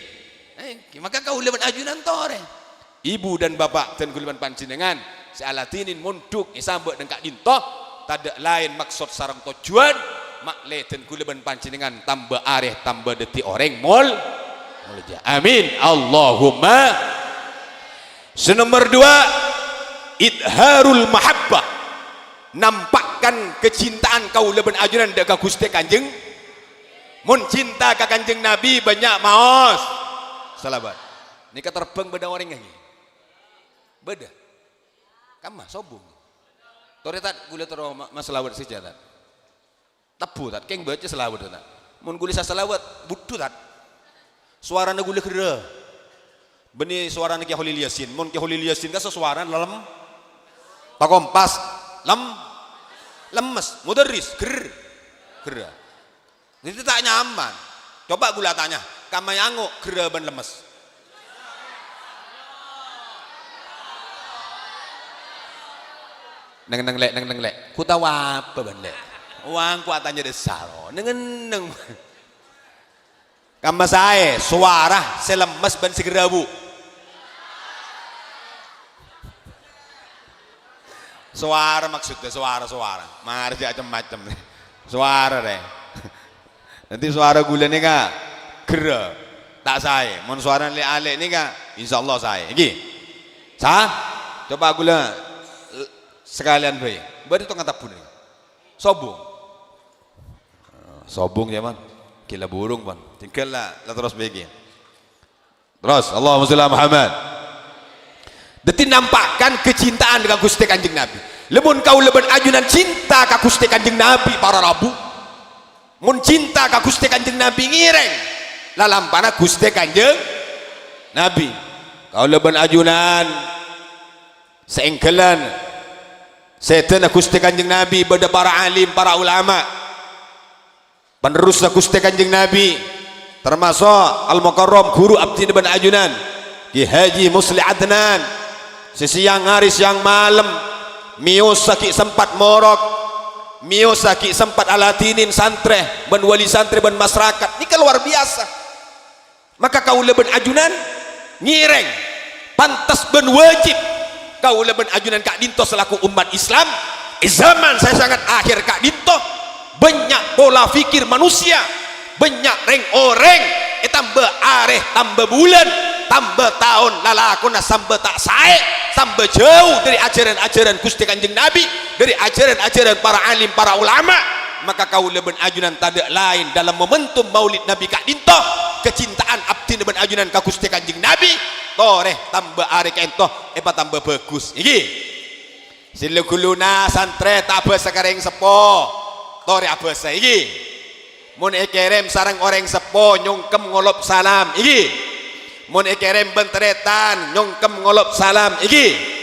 maka kau leban ajunan tore ibu dan bapak dan kuliban pancinengan si alatinin munduk isambek dan kak dintoh tak lain maksud sarang tujuan mak leten kuliban pancinengan tambah areh tambah deti orang mulja amin Allahumma senomor 2 idharul mahabbah nampakkan kecintaan kau leban ajunan dekat Gusti Kanjeng mun cinta ke Kanjeng Nabi banyak maos salabat ini terbang beda orang lagi beda kama sobung tore tat gula toro maselawat sejalan tebu tat keng baca selawat tat mun gula selawat butuh tat suarana gula kera beni suarana Ki Holil Yasin mun Ki Holil Yasin ka suara lem pakompas lemes mudarris ger itu tak nyaman coba gula tanya kamayango geraban lemes neng lek ku tahu apa ban lek Uang kuatannya besar. Nengen. Kama saya suara selemes ban segerabu. Suara maksudnya suara. Mari macam-macam. Suara deh. Nanti suara gula nih kak gera tak saya. Mon suara ale nih kak insyaallah saya. Iki. Sah? Coba gula sekalian bae. Bari tong ngatap pun. Sobung ya man. Gila burung man. Tinggal lah terus begini. Terus Allahumma sholli ala Muhammad. Deti nampakkan kecintaan dengan Gusti Kanjeng Nabi. Lemun kau leben ajunan cinta ka Gusti Kanjeng Nabi para rabu. Mun cinta ka Gusti Kanjeng Nabi ngireng. Lalampana Gusti Kanjeng Nabi. Kau leben ajunan seengkelan setan Gusti Kanjeng Nabi pada para alim, para ulama. Penerus Gusti Kanjeng Nabi termasuk Al-Mukarram guru abdi ban ajunan Ki Haji Musli Adnan sesiang hari siang malam mios sakit sempat morok mios sakit sempat alatinin santre ban wali santri ban masyarakat ini luar biasa. Maka kau leben ajunan ngireng pantas ben wajib kau leben ajunan Kak Dinto selaku umat Islam zaman saya sangat akhir Kak Dinto banyak pola fikir manusia banyak orang tambah areh tambah bulan tambah tahun lalakuna sampai tak sae tambah jauh dari ajaran-ajaran Gusti Kanjeng Nabi dari ajaran-ajaran para alim para ulama. Maka kau leben ajunan tak lain dalam momentum maulid Nabi Kak Dinto kecintaan abdi leben ajunan ka Gusti Kanjeng Nabi toreh tambah areh kento tambah bagus iki silukuluna santre tabah sekarang sepo tore abasa iki mun ekerem sarang orang sepo nyungkem ngolop salam iki mun ekerem bentretan nyungkem ngolop salam iki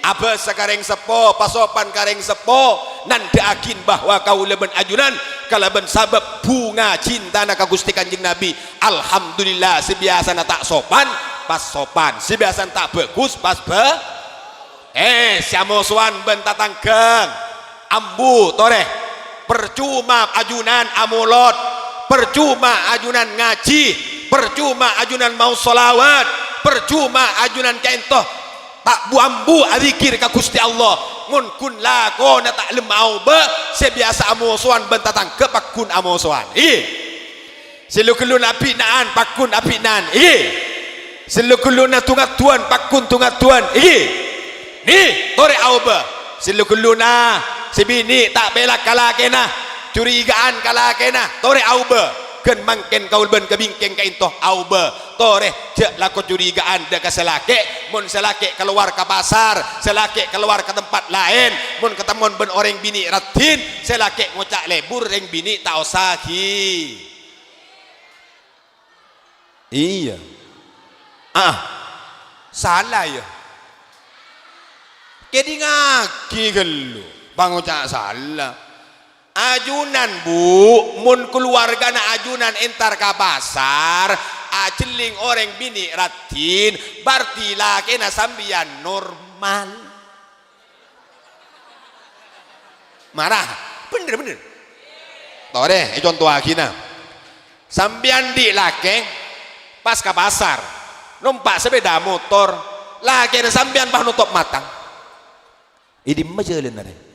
abasa kareng sepo pasopan kareng sepo nandakin bahwa kau leben ajunan kalaban sabab bunga cinta ka Gusti Kanjeng Nabi. Alhamdulillah sebiasana tak sopan pas sopan sebiasana tak bagus pas siamosuan bentatangkeng ambu toreh percuma ajunan amulot percuma ajunan ngaji percuma ajunan mau solawat percuma ajunan kentoh tak buambu adzikir ka Gusti Allah mun kun lakona tak lemau be sebiasa amusuan bentatang ke pakun amusuan silukuluna apinaan pakun apinaan silukuluna tungat tuan pakun tungat tuan nih tore auba silukuluna si bini tak belak kalakena curigaan kalakena tore auba ken mangken kau ben kebingkeng ka intoh auba tore jak lako curigaan da ka selake mun selake keluar ke pasar selake keluar ke tempat lain mun ketemuan ben orang bini ratin selake ngocak lebur reng bini tak osahi iya salah ya kedi ngaki gelu pangocak salah ajunan bu mun keluarga na ajunan entar ka pasar ajeling orang bini ratin berarti laki na sambian normal marah bener tore contoh akina sambian di laki pas ka pasar numpak sepeda motor laki na sambian bah nutup matang ini majalan nare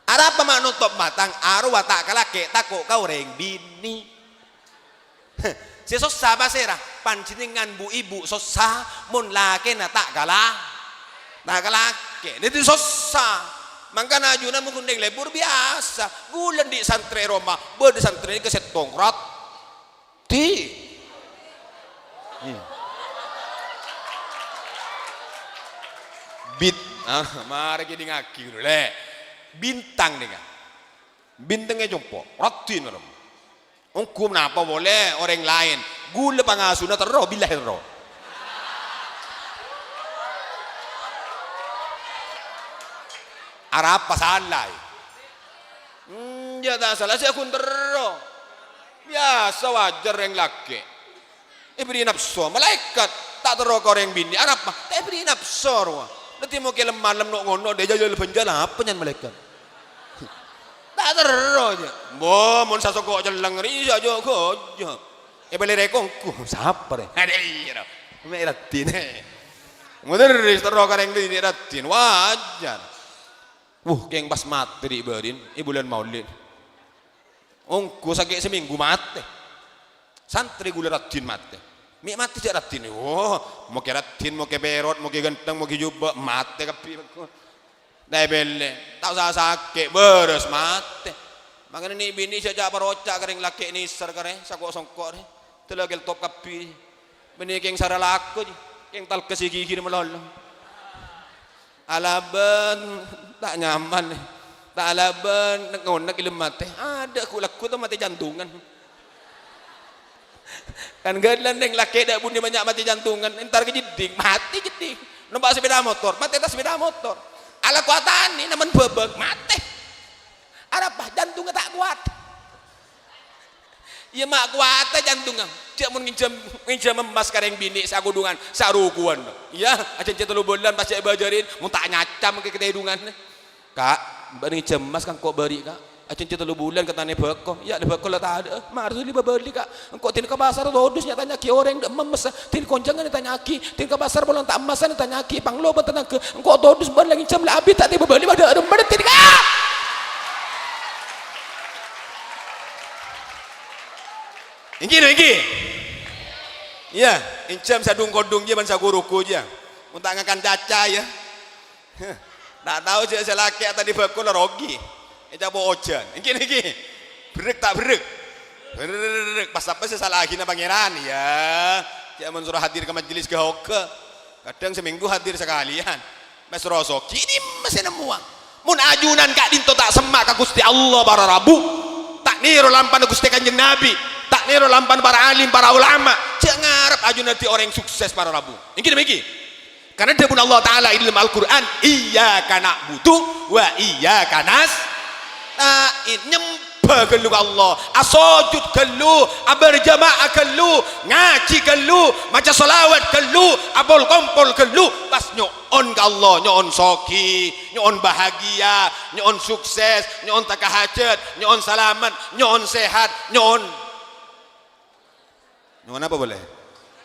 ada apa mak nutup matang arwah tak kalake takut kau reng bini si susah basera pancingan bu ibu susah mun lake na tak kalake itu susah mangkana ajunan mengundang lebur biasa gulen di santri Roma di santri ini keset tongkrat mari kita ngaki dulu bintang dengan bintangnya jompo ratin orang hukum apa boleh orang lain gula pangasuna terro bilah terro arab pasalai ya tak salah saya kun terro biasa wajar yang laki ibri nafsu malaikat tak terro orang bini arab mah tak ibri nafsu nanti mau ke lemah lem ngono dia jajal penjala apa nyan malaikat Tak terus aja. Bo mun sasok jeleng ri aja kok. E beli rekongku siapa deh? Ada iya. Meratin. Mudah terus kareng di ratin wajar. Keng pas mati di berin, bulan Maulid. Ongku sakit seminggu mati. Santri gula ratin mati. Mi mati jak ratin. Mau ke ratin, mau ke berot, mau ke ganteng, mau ke jubah mati kapi. Dai belle, tak usah sakit beres mati. Makanya ni bini sejak barocak kareng laki ni ser kareng sakok songkok ni. Telagel top kapi. Bini keng sara laku je. Keng tal kesi gigi melolo. Alaban tak nyaman. Tak alaban ngonak ilmu mati. Ada aku laku tu mati jantungan. Kan gadlan deng laki dak bunyi banyak mati jantungan. Entar ke jeding mati jeding. Numpak sepeda motor, mati atas sepeda motor. Ala kuatan ni naman bebek mati. Arapah jantungnya tak kuat. Ya mak kuat jantungnya. Dia mau nginjam emas kareng bini sagudungan sarukuan. Ya, aja lu bulan pas saya bajarin mau tak nyacam ke ketedungan. Kak, bani nginjam emas kan kok beri kak. Aja lu bulan katanya beko. Ya ada beko lah tak ada. Mak harus beli kak. Engkau tin ke pasar dodus nyatanya ki orang dak memes. Tin konjangan ditanya ki. Tin ke pasar bolong tak emasan ditanya ki. Panglo tenang ke. Engkau dodus ban lagi nginjam lah abi tak tiba beli pada tin kak. Ingki. Ya, incam sadung kodung je man saguruku je. Untuk ngakan caca ya. Tak tahu je selaki atau di bakul rogi. Eja bo ojan. Ingki. Berek tak berek. Berek pas apa salah lagi na pangeran ya. Jangan suruh hadir ke majelis ke hoke. Kadang seminggu hadir sekalian. Mas rosoki ini masih nemuang. Mun ajunan kak dinto tak semak ka Gusti Allah para Rabu. Tak niru lampan Gusti Kanjeng Nabi. Tak niru lampan para alim, para ulama. Cek ngarep aju nanti orang yang sukses para Rabu. Ini demikian. Karena dia pun Allah Ta'ala di dalam Al-Quran. Iyyaka na'budu wa iyyaka nasta'in. Nyembah gelu Allah. Asojud gelu. Berjamaah gelu. Ngaji gelu. Maca salawat gelu. Abol kompol gelu. Pas nyoon ke Allah. Nyoon soki. Nyoon bahagia. Nyoon sukses. Nyoon takahajat. Nyoon salamat. Nyoon sehat. Nyoon apa boleh?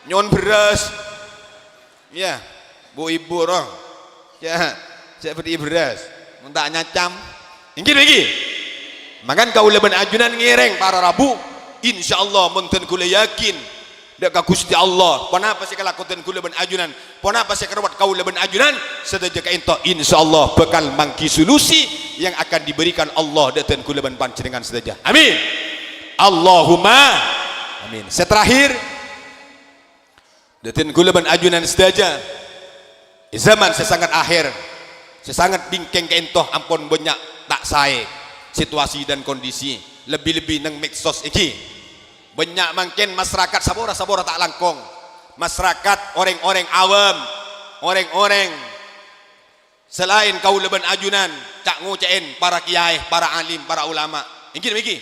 Nyon beras. Ya, bu ibu roh. Ya, saya beri beras. Muntak nyacam. Ingin. Makan kau leban ajunan ngireng para Rabu. Insyaallah munten kula yakin. Dak ka Gusti Allah. Kenapa sih kalakutan kula leban ajunan? Kenapa sih kerawat kau leban ajunan? Sedaja ka ento insyaallah bakal mangki solusi yang akan diberikan Allah datan kula leban panjenengan sedaja. Amin. Allahumma amin. Seterakhir datin gulaban ajunan sedaja zaman sesangat akhir sesangat bingkeng keentoh ampun banyak tak sae situasi dan kondisi lebih-lebih nang medsos iki banyak mangken masyarakat sabora tak langkong masyarakat orang-orang awam orang-orang selain kaulaban ajunan cak ngucein para kiai para alim para ulama iki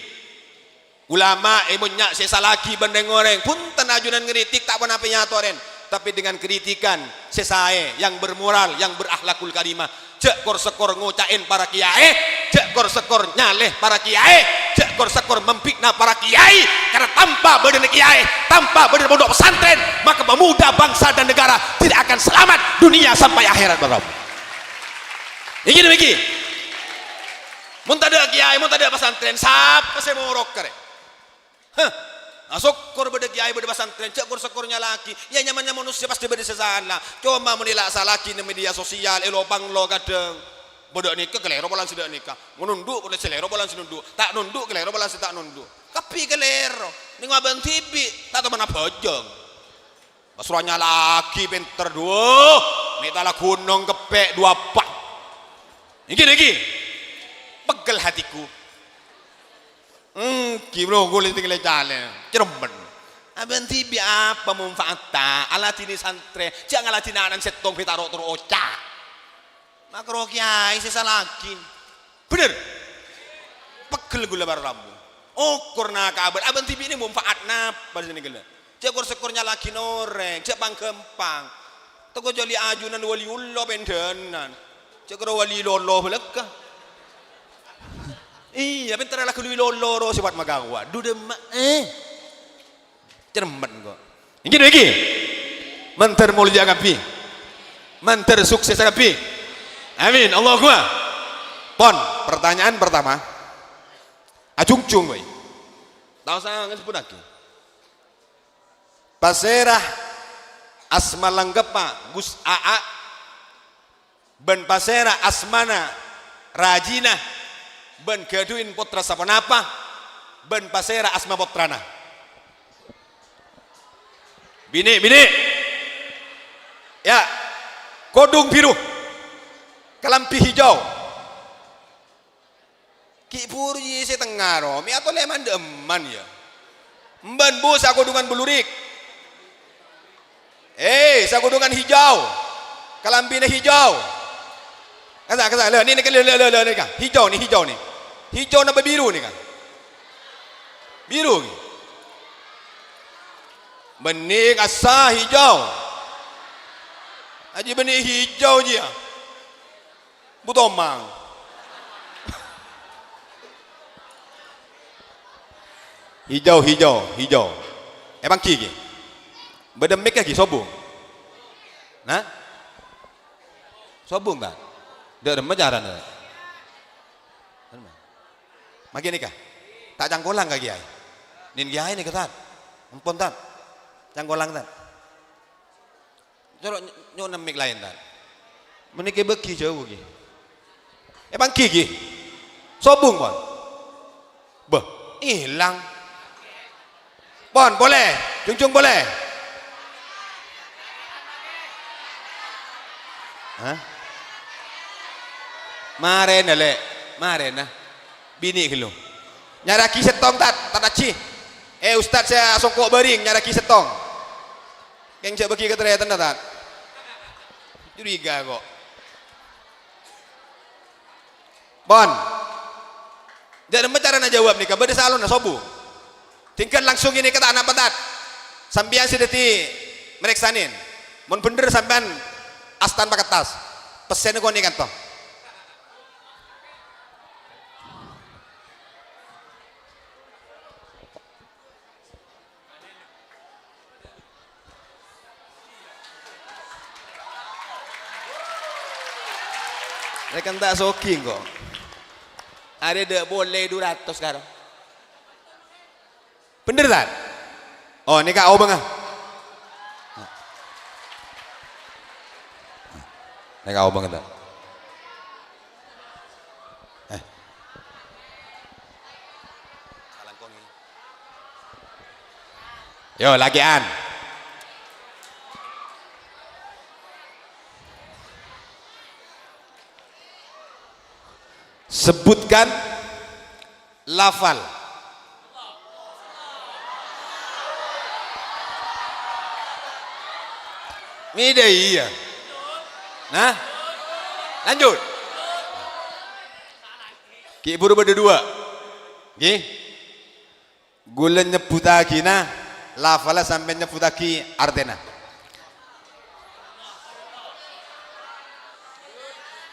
ulama ibunya sesalaki bandeng goreng pun tenajunan ngeritik tak pernah penyatoren tapi dengan kritikan sesae yang bermoral yang berakhlakul karimah cek kor sekor ngucain para kiai cek kor sekor nyaleh para kiai cek kor sekor mempikna para kiai karena tanpa badan kiai tanpa badan pondok pesantren maka pemuda bangsa dan negara tidak akan selamat dunia sampai akhirat barabu ini demikian mun tada kiai mun tada pesantren siapa saya mau roker Asokor beda kiai beda pesantren cek syukurnya laki ya nyamannya manusia pasti beda sesana cuma menilak salaki di media sosial elopang lo kadang bodoh nikah kelero bolan sudah nikah menunduk boleh selero bolan senunduk tak nunduk kelero bolan tak nunduk tapi kelero ning abang TV tak teman apa bojong pasurannya laki pinter duh mitala gunung kepek dua pak iki pegel hatiku kibro kulit tinggal jalan cermen abang tibi apa manfaatnya alatini santre jangan alatini anan setong pitaro turu oca makro kiai sisa lagi bener pegel gula bar rambu kurna kabar abang tibi ini manfaat napa di sini gula cek sekurnya lagi noreng cek pangkempang toko joli ajunan waliullah pendenan cek wali lolo belaka Iya, bentar lah keluwi loro sibat magawa. Duda mak cermet kok. Iki lagi. Mentar mulia ngapi. Mentar sukses ngapi. Amin. Allahumma. Pon, pertanyaan pertama. Acung-cung we. Tahu saya ngesebut lagi. Paserah asma langgepa Gus Aa ben pasera asmana Rajina ben keduin putra sapanapa ben pasera asma putrana. Bini ya kodung biru kelampi hijau ki purji setengah romi atau leman deman ya mban bus aku dengan belurik sakodongan hijau kelambina hijau kata le ni kan hijau hijau napa biru nih kan biru benih asa hijau aji benih hijau dia butomang hijau emang kiki bedemik lagi sobung nah sobung kan dia demen jaran makin nikah tak cangkolang kaki ay nin kiai nih ketat empon tat cangkolang tat colok nyok nemik lain tat menikah beki jauh lagi emang kiki sobung pon beh hilang pon boleh cung boleh. Hah? Maren nah bini kilo nyaraki setong tak aci ustad saya songkok bering nyaraki setong yang cak bagi keteraitan tat curiga kok bon jadi cara na jawab nih kabeh salon na sobu tingkat langsung ini kata anak petat sambian sedeti mereksanin mun bener sampean astan pakai tas pesen kau nih kan toh mereka tak soking kok ada dek boleh 200 sekarang bener tak oh ini kak obeng ah ini kak obeng tak yo lagian sebutkan lafal ini iya nah lanjut ki buru berdua ki gula nyebut lagi nah lafala sampai nyebut lagi artena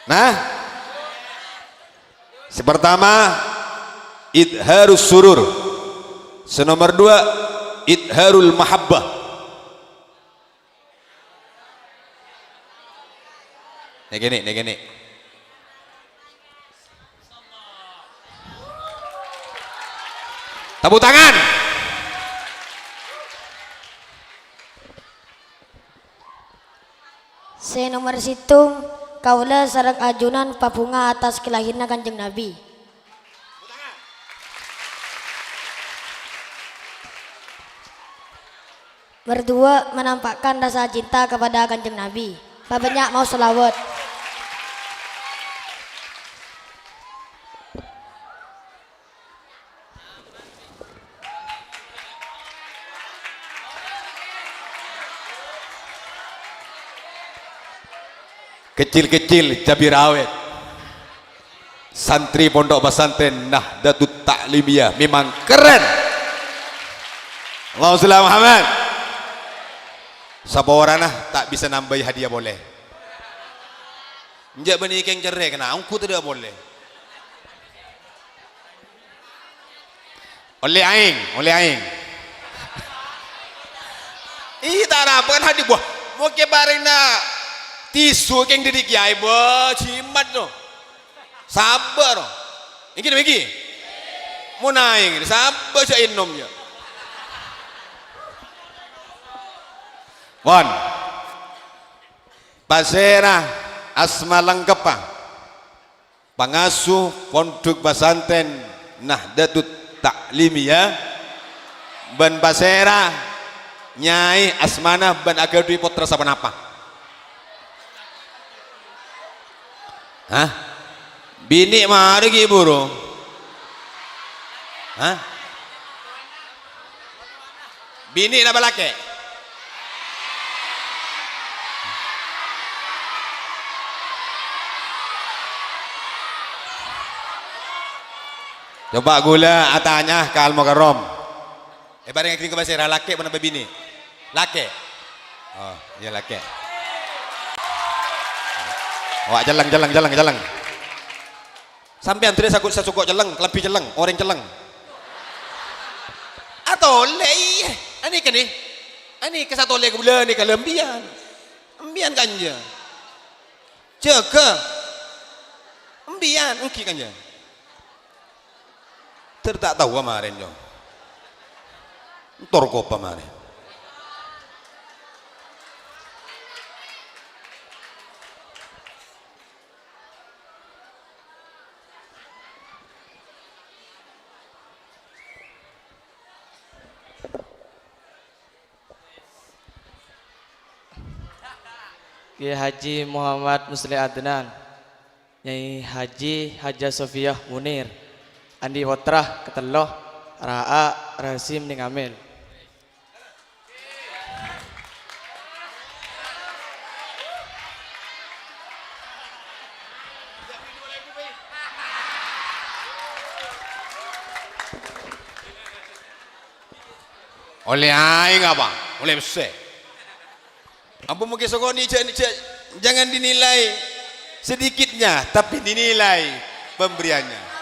nah sepertama idharus surur senomor 2 idharul mahabbah nih gini tepuk tangan nomor situng kaula sareng ajunan papunga atas kelahiran Kanjeng Nabi. Berdua menampakkan rasa cinta kepada Kanjeng Nabi. Banyak mau selawat. Kecil-kecil cabai rawit santri pondok pesantren Nahdlatul Ta'limiyah memang keren. Allahumma shalli ala Muhammad. Sapa orang tak bisa nambah hadiah boleh. Njak benih keng cerai kena angku tidak boleh. oleh aing. Ih tak apa kan hadi buah. Mau ke bareng na tisu keng didik kiai bah cimat no. Sabar no. Iki lagi. Mau naik, sabar saya nomnya. Wan. Pasera asma lengkap pak. Pengasuh pondok pesantren Nahdlatul Ta'limiyah ban Pasera Nyai Asmana ban Agadwi Putra Sabanapa. Hah? Bini mari ki buru. Hah? Bini na balake. Coba gula atanya kal mukarram. Bareng kring ke Pasera lake mana bini? Lake. Oh, ya lake. Wah, jalang. Sampai antri sakut sasukok jalang, lebih jalang, orang jalang. Atau lei, ani kan ni? Ani ke satu lei gula ni kalembian. Embian kanja. Jaga. Embian engki kanja. Tak tahu kemarin jo. Torko kemarin. Kiai Haji Muhammad Musli Adnan, Nyai Haji Haja Sofiah Munir, Andi Wotrah Keteloh, Ra'a Rasim Ningamil. Oleh aing apa? Oleh besar. Apa mungkin sokoni jangan dinilai sedikitnya, tapi dinilai pemberiannya.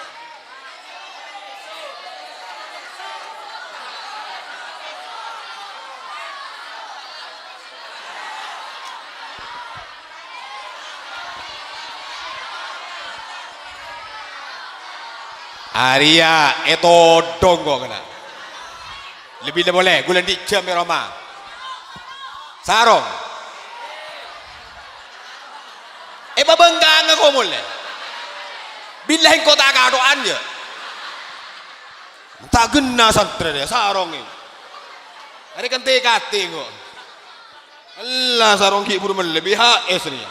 Arya itu donggo kena. Lebih dah boleh, gulan di jam Roma. Sarong. Babenggang ako muli. Bilahin ko tagadoan niya. Tak gena santre dia, sarong ini. Hari kan tekati ko. Allah sarong ki buru lebih HS niya.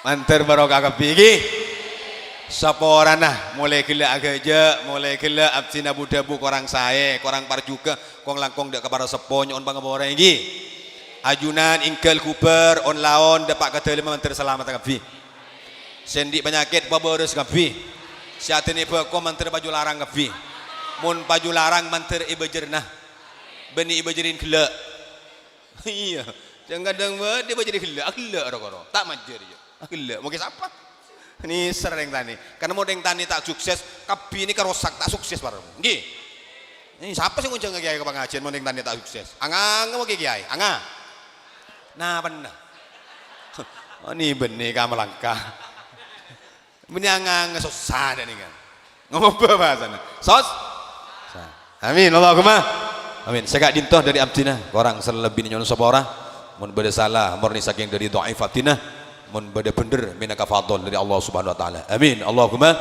Mantar barokah kapigi. Saporana mulai gila agaja, mulai gila absina budabu korang saya, korang par juga, kong langkong dak kepada seponyo on pangaborang ini. Ajunan ingkel kuper on laon dapat kata lima mantar selamat kapi. Sendi penyakit baborus kapi. Saat ini peko mantar baju larang kapi. Mun baju larang mantar ibajernah. Beni ibajerin gila. Iya, jangan kadang dia bajerin gila, gila tak majer je. Gila, mau ke siapa? Ini sering tani, karena mau yang tani tak sukses, kabi ini kerosak tak sukses baru. Gih, ini siapa sih nguncang kiai ke pengajian mau yang tani tak sukses? Angga mau kiai, angga. Nah benar. Oh ini benih kamu langkah. Benih angga susah deh nih kan. Ngomong apa bahasanya? Sos. Amin, Allahumma. Amin. Saya gak dintoh dari abdina, orang selebih nyon sepora. Mun beda salah, murni saking dari doaifatina. Mun bada bener minaka fadl dari Allah Subhanahu wa taala. Amin. Allahumma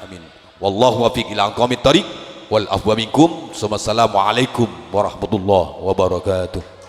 amin. Wallahu wafiq ila aqwamit thariq wal afwa minkum. Wassalamu alaikum warahmatullahi wabarakatuh.